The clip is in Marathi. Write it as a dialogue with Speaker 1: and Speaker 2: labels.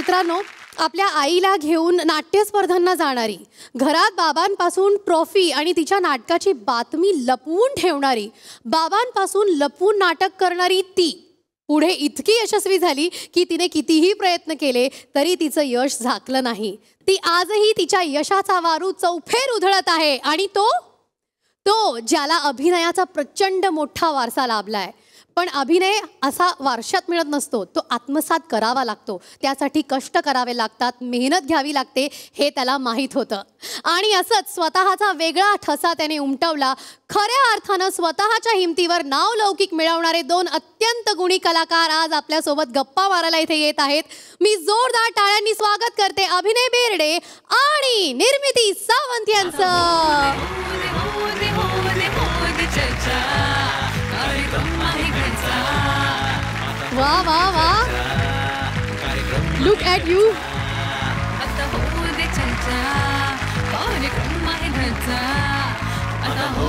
Speaker 1: मित्रांनो, आपल्या आईला घेऊन नाट्य स्पर्धांना जाणारी, घरात बाबांपासून ट्रॉफी आणि तिच्या नाटकाची बातमी लपवून ठेवणारी, बाबांपासून लपवून नाटक करणारी ती पुढे इतकी यशस्वी झाली की तिने कितीही प्रयत्न केले तरी तिचं यश झाकलं नाही. ती आजही तिच्या यशाचा वारू चौफेर उधळत आहे आणि तो ज्याला अभिनयाचा प्रचंड मोठा वारसा लाभलाय. पण अभिनय असा वारशात मिळत नसतो, तो आत्मसात करावा लागतो. त्यासाठी कष्ट करावे लागतात, मेहनत घ्यावी लागते, हे त्याला माहीत होतं. आणि असंच स्वतःचा वेगळा ठसा त्याने उमटवला. खऱ्या अर्थानं स्वतःच्या हिमतीवर नावलौकिक मिळवणारे दोन अत्यंत गुणी कलाकार आज आपल्यासोबत गप्पा मारायला इथे येत आहेत. मी जोरदार टाळ्यांनी स्वागत करते अभिनय बेर्डे आणि निर्मिती सावंत यांचं. वाह वाह वाह, लुक ॲट यू.
Speaker 2: आता हो दे चर्चा, कार्यक्रम आहे घरचा. आता हो